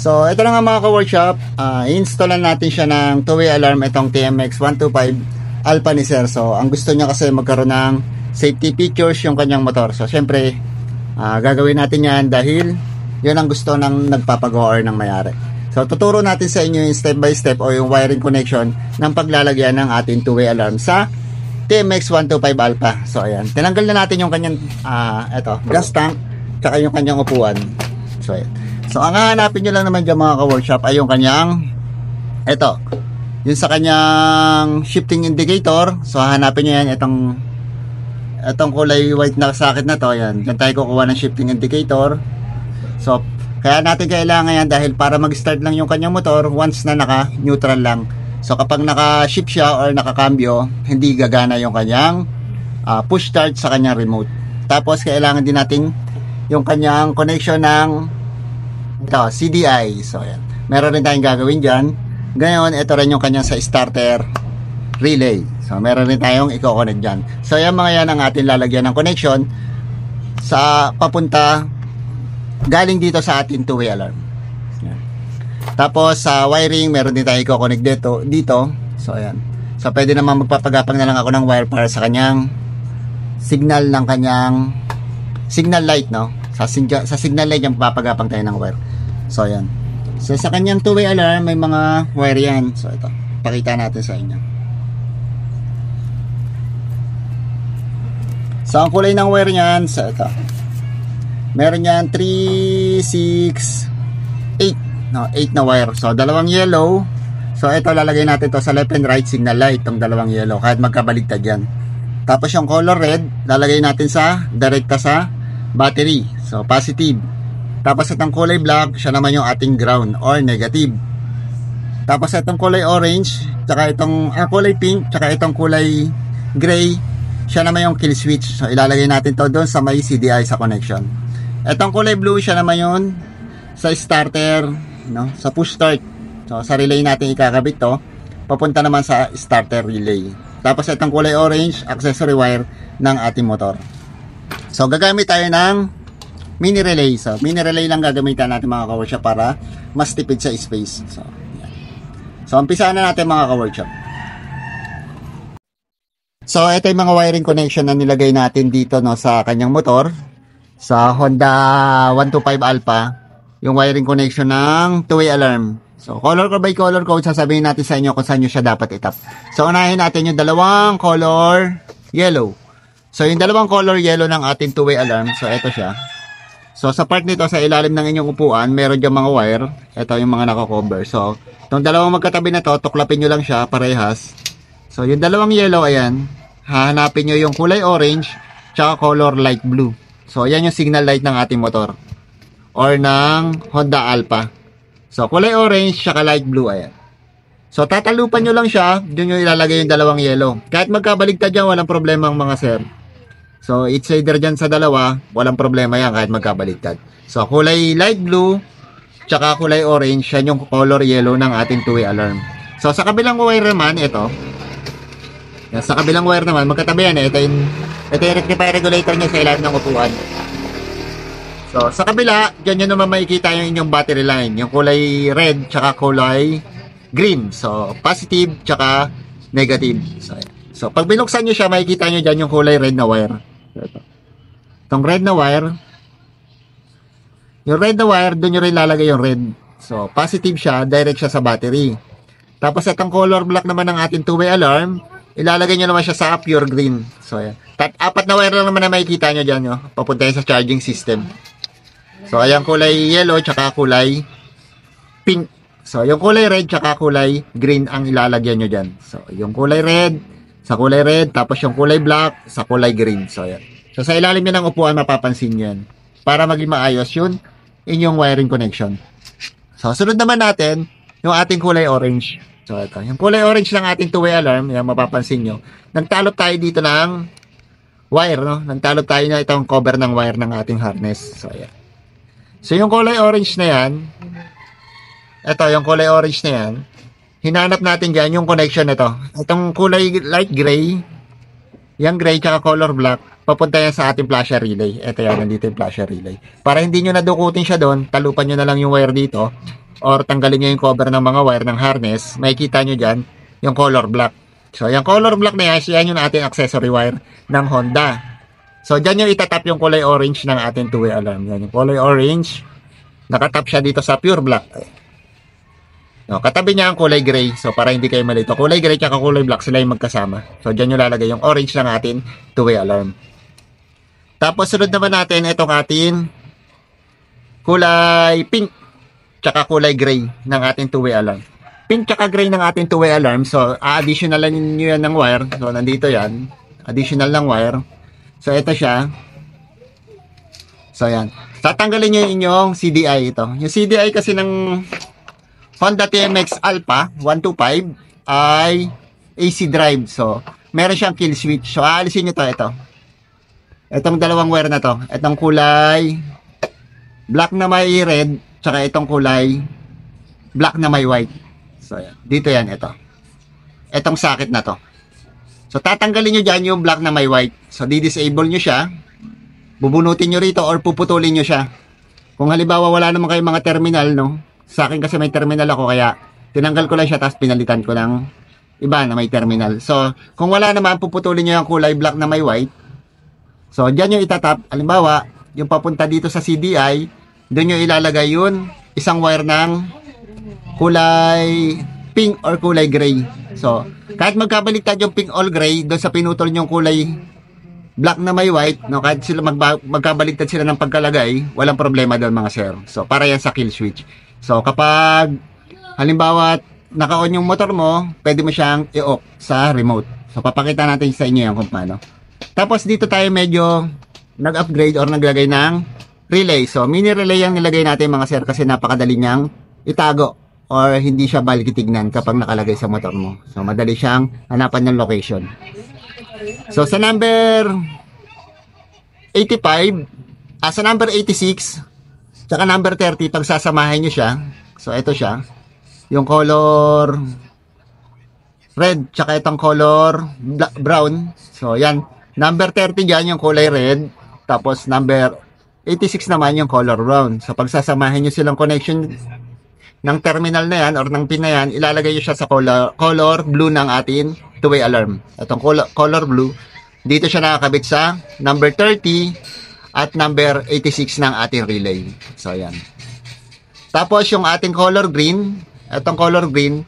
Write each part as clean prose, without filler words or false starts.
So, ito na nga mga ka-workshop. Installan natin siya ng two-way alarm itong TMX125 Alpha ni Sir. So, ang gusto niya kasi magkaroon ng safety features yung kanyang motor. So, syempre, gagawin natin yan dahil yun ang gusto ng nagpapagawa or ng mayari. So, tuturo natin sa inyo yung step by step o yung wiring connection ng paglalagyan ng ating two-way alarm sa TMX125 Alpha. So, ayan. Tinanggal na natin yung kanyang gas tank tsaka yung kanyang upuan. So, ayan. So, ang hahanapin nyo lang naman dyan mga ka-workshop ay yung kanyang yung sa kanyang shifting indicator. So, hahanapin nyo yan itong kulay white na sakit na to. Ayan. Diyan tayo kukuha ng shifting indicator. So, kaya natin kailangan yan dahil para mag-start lang yung kanyang motor once na naka-neutral lang. So, kapag naka-shift siya or naka-cambio, hindi gagana yung kanyang push start sa kanyang remote. Tapos, kailangan din natin yung kanyang connection ng CDI. So, yan. Meron rin tayong gagawin dyan. Ngayon, ito rin yung kanyang sa starter relay. So, meron rin tayong i-connect dyan. So, yan mga yan ang ating lalagyan ng connection sa papunta galing dito sa ating two-way alarm. Yan. Tapos, sa wiring, meron din tayong i-connect dito. So, ayan. So, pwede naman magpapagapang na lang ako ng wire para sa kanyang signal ng kanyang signal light, no? Sa signal light yung papagapang tayo ng wire. So, ayan. So, sa kanyang two-way alarm, may mga wire yan. So, ito. Pakita natin sa inyo. So, ang kulay ng wire niyan, so, ito. Meron yan 3, 6, 8. No, 8 na wire. So, dalawang yellow. So, ito, lalagay natin to sa left and right signal light. Itong dalawang yellow. Kahit magkabaligtad yan. Tapos, yung color red, lalagay natin sa direkta sa battery. So, positive. Tapos, itong kulay black, siya naman yung ating ground or negative. Tapos, itong kulay orange, tsaka itong kulay pink, tsaka itong kulay gray, siya naman yung kill switch. So, ilalagay natin to doon sa may CDI sa connection. Itong kulay blue, siya naman yun sa starter, no? Sa push start. So, sa relay natin ikakabit to. Papunta naman sa starter relay. Tapos, itong kulay orange, accessory wire ng ating motor. So, gagamit tayo ng mini relay. So, mini relay lang gagamitan natin mga ka-workshop para mas tipid sa space. So, yan. So, umpisahan na natin mga ka-workshop. So, ito yung mga wiring connection na nilagay natin dito, no, sa kanyang motor. Sa Honda 125 Alpha. Yung wiring connection ng two-way alarm. So, color by color code, sasabihin natin sa inyo kung saan nyo siya dapat itap. So, unahin natin yung dalawang color yellow. So, yung dalawang color yellow ng ating two-way alarm. So, ito siya. So, sa part nito, sa ilalim ng inyong upuan, meron dyan mga wire. Ito yung mga naka-cover. So, itong dalawang magkatabi na to, tuklapin nyo lang siya, parehas. So, yung dalawang yellow, ayan. Hahanapin nyo yung kulay orange, tsaka color light blue. So, ayan yung signal light ng ating motor. Or ng Honda Alpha. So, kulay orange, tsaka light blue, ayan. So, tatalupan nyo lang siya, dun nyo ilalagay yung dalawang yellow. Kahit magkabaligtad dyan, walang problema ang mga sir. So, it's either dyan sa dalawa, walang problema yan kahit magkabaligtad. So, kulay light blue, tsaka kulay orange, yan yung color yellow ng ating two-way alarm. So, sa kabilang wire naman, ito. Yan, sa kabilang wire naman, magkatabi yan. Ito yung rectifier regulator niya sa ilalim ng upuan. So, sa kabila, dyan nyo naman makikita yung inyong battery line. Yung kulay red, tsaka kulay green. So, positive, tsaka negative. So, pag binuksan nyo siya, makikita nyo dyan yung kulay red na wire. Itong red na wire, yung red na wire, doon nyo rin lalagay yung red. So, positive siya, direct siya sa battery. Tapos, itong color black naman ng ating two-way alarm, ilalagay nyo naman siya sa pure green. So, ayan. Apat na wire lang naman na makikita nyo dyan, no? Papunta sa charging system. So, ayan kulay yellow, tsaka kulay pink. So, yung kulay red, tsaka kulay green ang ilalagyan nyo dyan. So, yung kulay red, sa kulay red, tapos yung kulay black, sa kulay green. So, ayan. So, sa ilalim nyo ng upuan, mapapansin nyo yan. Para maging maayos yun, inyong wiring connection. So, sunod naman natin, yung ating kulay orange. So, ito. Yung kulay orange ng ating two-way alarm, yan, mapapansin nyo. Nagtalop tayo dito ng wire, no? Nagtalop tayo na itong cover ng wire ng ating harness. So, ayan. So, yung kulay orange na yan, ito, yung kulay orange na yan, hinanap natin dyan yung connection nito. Itong kulay light gray, yung gray tsaka color black, papunta yan sa ating flasher relay. Ito yan, nandito yung flasher relay. Para hindi nyo nadukutin siya doon, talupan nyo na lang yung wire dito. or tanggalin nyo yung cover ng mga wire ng harness, makikita nyo dyan yung color black. So, yung color black na yan yung ating accessory wire ng Honda. So, dyan yung itatap yung kulay orange ng ating two-way alarm. Yan yung kulay orange. Nakatap siya dito sa pure black. No, katabi niya ang kulay gray. So, para hindi kayo malito. Kulay gray at kulay black, sila yung magkasama. So, dyan yung lalagay yung orange ng ating two-way alarm. Tapos, sunod naman natin itong ating kulay pink tsaka kulay gray ng ating two-way alarm. Pink tsaka gray ng ating two-way alarm. So, additional nyo yan ng wire. So, nandito yan. Additional ng wire. So, ito siya. So, yan. Tatanggalin nyo yung inyong CDI ito. Yung CDI kasi ng Honda TMX Alpha 125 ay AC drive. So, meron siyang kill switch. So, aalisin nyo to. Ito. Itong dalawang wire na to. Itong kulay black na may red. Tsaka itong kulay black na may white. So, yan. Dito yan. Ito. Itong socket na to. So, tatanggalin nyo dyan yung black na may white. So, di-disable nyo siya. Bubunutin nyo rito or puputulin nyo siya. Kung halimbawa wala naman kayong mga terminal, no? Sa akin kasi may terminal ako, kaya tinanggal ko lang siya tapos pinalitan ko ng iba na may terminal. So, kung wala naman, puputulin nyo yung kulay black na may white. So, dyan yung itatap. Halimbawa, yung papunta dito sa CDI, doon nyo ilalagay yun isang wire ng kulay pink or kulay gray. So, kahit magkabaliktad yung pink or gray, doon sa pinutol nyo yung kulay black na may white, no, kahit sila magkabaliktad sila ng pagkalagay, walang problema doon mga sir. So, para yan sa kill switch. So, kapag halimbawa naka-on yung motor mo, pwede mo siyang i-off sa remote. So, papakita natin sa inyo yan kung paano. Tapos, dito tayo medyo nag-upgrade or naglagay ng relay. So, mini relay ang nilagay natin mga sir kasi napakadali niyang itago or hindi siya balikitignan kapag nakalagay sa motor mo. So, madali siyang hanapan ng location. So, sa number 85, sa number 86, tsaka number 30, pag sasamahin nyo siya, so, ito siya, yung color red, tsaka itong color brown. So, yan. Number 30 dyan, yung kulay red. Tapos, number 86 naman, yung color brown. So, pag sasamahin nyo silang connection ng terminal na yan, or ng pin na yan, ilalagay nyo siya sa color blue ng ating two-way alarm. Itong color blue. Dito siya nakakabit sa number 30 at number 86 ng ating relay. So, yan. Tapos, yung ating color green, itong color green,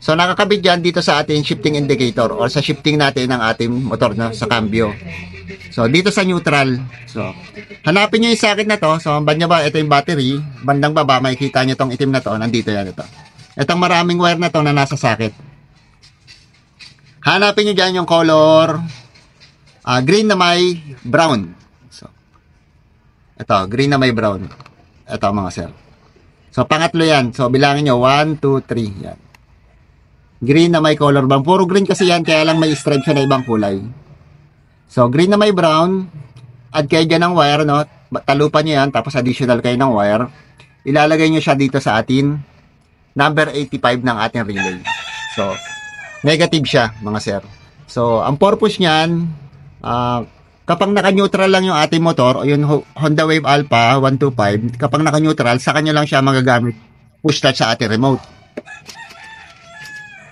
so, nakakabit yan dito sa ating shifting indicator or sa shifting natin ng ating motor na sa cambio. So, dito sa neutral. So, hanapin nyo yung socket na to. So, banda ba, ito yung battery. Bandang baba, makikita nyo tong itim na to. Nandito yan ito. Itong maraming wire na to na nasa socket. Hanapin nyo dyan yung color green na may brown. So, ito, green na may brown. Ito mga sir. So, pangatlo yan. So, bilangin nyo, 1, 2, 3. Yan. Green na may color brown. Puro green kasi yan, kaya lang may stripe siya na ibang kulay. So, green na may brown. Add kayo dyan ng wire, no? Talupan nyo yan, tapos additional kayo ng wire. Ilalagay nyo siya dito sa atin number 85 ng ating relay. So, negative siya, mga sir. So, ang purpose niyan, kapag naka-neutral lang yung ating motor, o yung Honda Wave Alpha 125, kapag naka-neutral, sa kanya lang siya magagamit. Push start sa ating remote.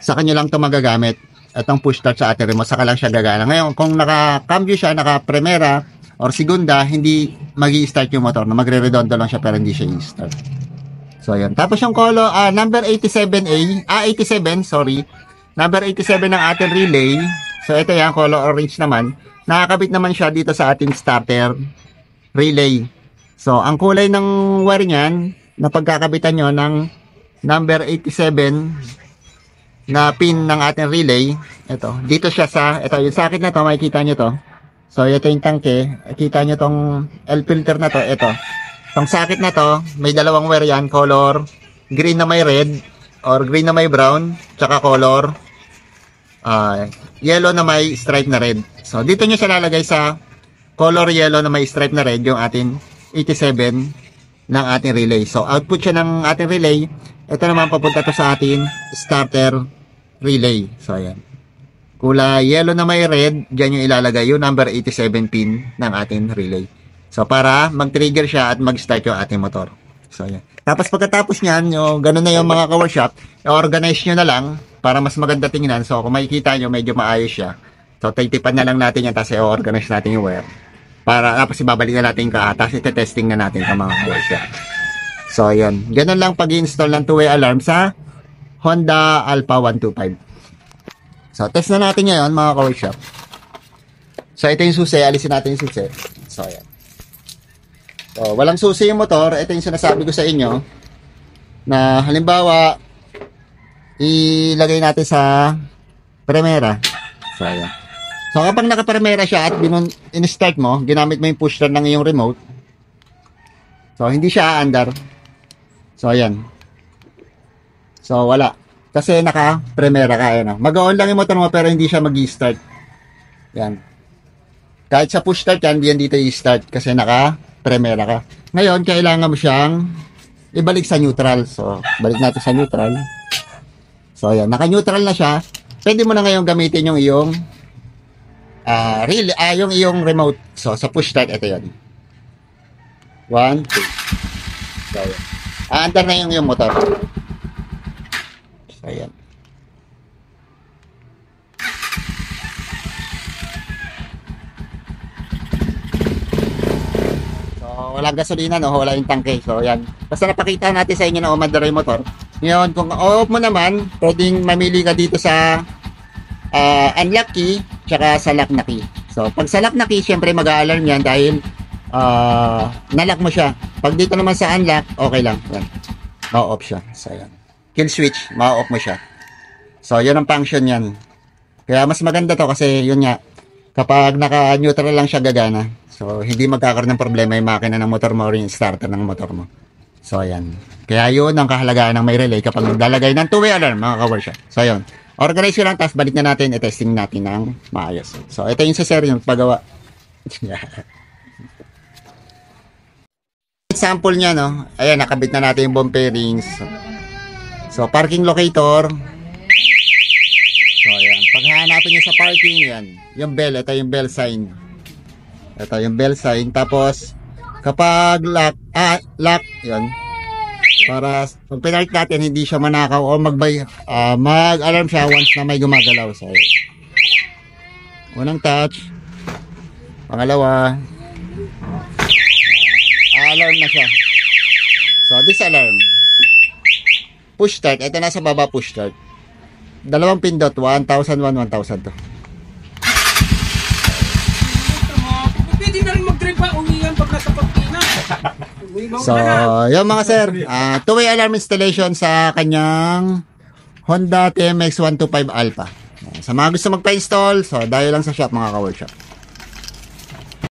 Sa kanya lang ito magagamit. Itong push start sa ating remote, saka lang siya gagana. Ngayon, kung naka-cambio siya, naka-primera, or segunda, hindi magi-start yung motor. Magre-redondo lang siya, pero hindi siya i-start. So, yun. Tapos yung color, number 87A, 87, sorry. Number 87 ng ating relay. So, ito yan, color orange naman. Nakakabit naman siya dito sa ating starter relay. So, ang kulay ng wire niyan, na pagkakabitan nyo ng number 87 na pin ng ating relay, ito, dito siya sa, ito, yung socket na to, makikita nyo to. So, ito yung tangke, kita nyo tong L filter na to, ito. Tong socket na to, may dalawang wire yan, color green na may red, or green na may brown, tsaka color yellow na may stripe na red. So, dito nyo siya lalagay sa color yellow na may stripe na red, yung ating 87 ng ating relay. So, output siya ng ating relay. Ito naman papunta to sa ating starter relay. So, ayan. Kulay yellow na may red, dyan yung ilalagay yung number 87 pin ng ating relay. So, para mag-trigger siya at mag-start yung ating motor. So, ayan. Tapos pagkatapos niyan, yung ganun na yung mga ka-workshop, i-organize nyo na lang para mas maganda tingnan. So kung makikita nyo, medyo maayos siya. So titipan na lang natin yan, tapos i-organize natin yung wire. Para tapos ibabalik na natin ka, tapos ite-testing na natin sa mga ka-workshop. So yun, ganun lang pag-install ng two-way alarm sa Honda Alpha 125. So test na natin ngayon mga ka-workshop. So ito yung susi, alisin natin yung susi. So ayan. So, walang susi yung motor. Ito yung sinasabi ko sa inyo na halimbawa ilagay natin sa primera. So, ayan. So, kapag naka-primera siya at in-start mo, ginamit mo yung push start ng iyong remote. So, hindi siya aandar. So, ayan. So, wala. Kasi naka-primera ka. Ayan. Mag-on lang yung motor mo pero hindi siya mag-i-start. Yan. Kahit sa push start yan, hindi yan dito i-start kasi naka-primera ka. Ngayon, kailangan mo siyang ibalik sa neutral. So, balik natin sa neutral. So, ayan. Naka-neutral na siya. Pwede mo na ngayon gamitin yung iyong yung iyong remote. So, sa push start, ito yun. 1, 2. So, ayan. Aandar na yung iyong motor. So, ayan. Walang gasolina, no? Wala yung tangke. So, yan. Basta napakita natin sa inyo na umandar yung motor. Ngayon, kung off mo naman, pwedeng mamili ka dito sa unlock key, tsaka sa lock na key. So, pag sa lock na key, syempre mag-a-alarm yan dahil nalock mo siya. Pag dito naman sa unlock, okay lang. Yan. Ma-off siya. So, yan. Kill switch, ma-off mo siya. So, yun ang function yan. Kaya mas maganda to kasi yun nga, kapag naka-neutral lang siya gagana. So, hindi magkakaroon ng problema yung makina ng motor mo or yung starter ng motor mo. So, ayan. Kaya yun ang kahalagaan ng may relay kapag naglalagay ng two-way alarm, mga ka-workshop. So, ayun. Organize ko lang, tapos balik na natin, i-testing natin ng maayos. So, ito yung sa sir, yung pagawa. Example niya, no? Ayan, nakabit na natin yung bomb pairings. So, parking locator. So, ayan. Pag hahanapin nyo sa parking, yan. Yung bell, ito yung bell sign. Ito yung bell sign. Tapos, kapag lock, yun. Para, pag pinark natin, hindi siya manakaw o mag-alarm siya once na may gumagalaw. So, unang touch. Pangalawa. Alarm na siya. So, this alarm. Push start. Ito nasa baba push start. Dalawang pindot. 1,001, 1,002. Pwede na rin mag-trip pa, uwihan pag nasa pagkina. So, yung mga sir, two-way alarm installation sa kanyang Honda TMX 125 Alpha. Sa mga gusto magpa-install, so dayo lang sa shop mga ka-workshop.